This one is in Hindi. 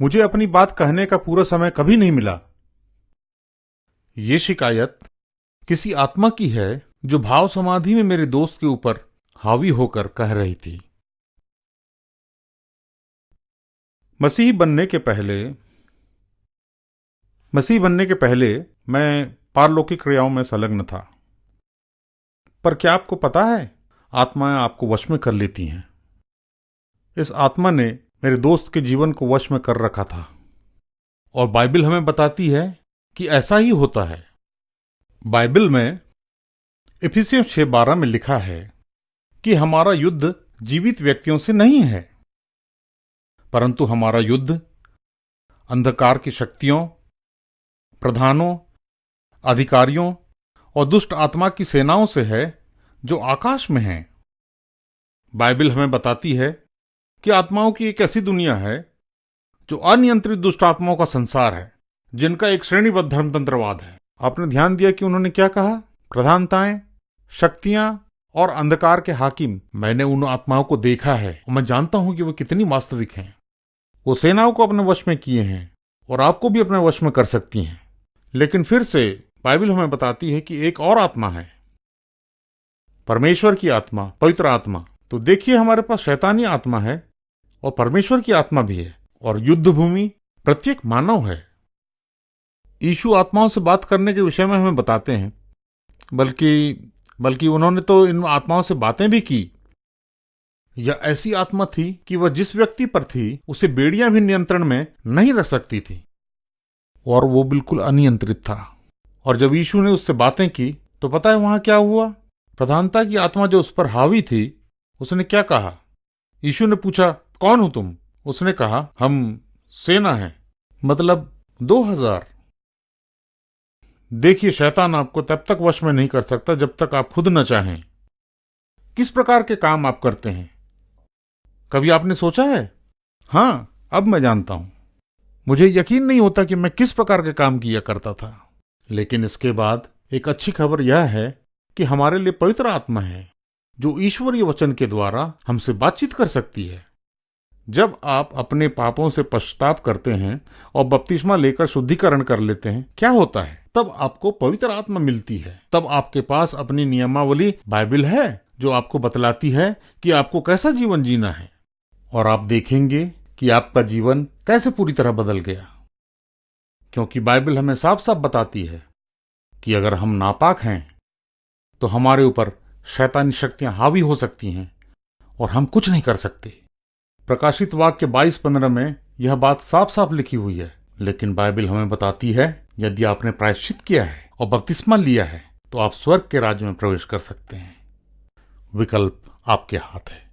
मुझे अपनी बात कहने का पूरा समय कभी नहीं मिला। ये शिकायत किसी आत्मा की है जो भाव समाधि में मेरे दोस्त के ऊपर हावी होकर कह रही थी। मसीह बनने के पहले मैं पारलौकिक क्रियाओं में संलग्न था। पर क्या आपको पता है, आत्माएं आपको वश में कर लेती हैं। इस आत्मा ने मेरे दोस्त के जीवन को वश में कर रखा था और बाइबल हमें बताती है कि ऐसा ही होता है। बाइबल में इफिसियों 6:12 में लिखा है कि हमारा युद्ध जीवित व्यक्तियों से नहीं है, परंतु हमारा युद्ध अंधकार की शक्तियों, प्रधानों, अधिकारियों और दुष्ट आत्मा की सेनाओं से है जो आकाश में हैं। बाइबल हमें बताती है कि आत्माओं की एक ऐसी दुनिया है जो अनियंत्रित दुष्ट आत्माओं का संसार है, जिनका एक श्रेणीबद्ध धर्मतंत्रवाद है। आपने ध्यान दिया कि उन्होंने क्या कहा? प्रधानताएं, शक्तियां और अंधकार के हाकिम। मैंने उन आत्माओं को देखा है और मैं जानता हूं कि वो कितनी वास्तविक हैं। वो सेनाओं को अपने वश में किए हैं और आपको भी अपने वश में कर सकती हैं। लेकिन फिर से बाइबल हमें बताती है कि एक और आत्मा है, परमेश्वर की आत्मा, पवित्र आत्मा। तो देखिए, हमारे पास शैतानी आत्मा है और परमेश्वर की आत्मा भी है, और युद्ध भूमि प्रत्येक मानव है। यीशु आत्माओं से बात करने के विषय में हमें बताते हैं, बल्कि उन्होंने तो इन आत्माओं से बातें भी की। यह ऐसी आत्मा थी कि वह जिस व्यक्ति पर थी उसे बेड़ियां भी नियंत्रण में नहीं रख सकती थी, और वो बिल्कुल अनियंत्रित था। और जब यीशु ने उससे बातें की तो पता है वहां क्या हुआ? प्रधानता की आत्मा जो उस पर हावी थी, उसने क्या कहा? यीशु ने पूछा, कौन हो तुम? उसने कहा, हम सेना हैं, मतलब 2000। देखिए, शैतान आपको तब तक वश में नहीं कर सकता जब तक आप खुद न चाहें। किस प्रकार के काम आप करते हैं, कभी आपने सोचा है? हाँ, अब मैं जानता हूं। मुझे यकीन नहीं होता कि मैं किस प्रकार के काम किया करता था। लेकिन इसके बाद एक अच्छी खबर यह है कि हमारे लिए पवित्र आत्मा है जो ईश्वरीय वचन के द्वारा हमसे बातचीत कर सकती है। जब आप अपने पापों से पश्चाताप करते हैं और बपतिस्मा लेकर शुद्धिकरण कर लेते हैं, क्या होता है? तब आपको पवित्र आत्मा मिलती है। तब आपके पास अपनी नियमावली बाइबल है जो आपको बतलाती है कि आपको कैसा जीवन जीना है, और आप देखेंगे कि आपका जीवन कैसे पूरी तरह बदल गया। क्योंकि बाइबल हमें साफ साफ बताती है कि अगर हम नापाक हैं तो हमारे ऊपर शैतानी शक्तियां हावी हो सकती हैं और हम कुछ नहीं कर सकते। प्रकाशित वाक्य 22:15 में यह बात साफ साफ लिखी हुई है। लेकिन बाइबल हमें बताती है, यदि आपने प्रायश्चित किया है और बपतिस्मा लिया है तो आप स्वर्ग के राज्य में प्रवेश कर सकते हैं। विकल्प आपके हाथ है।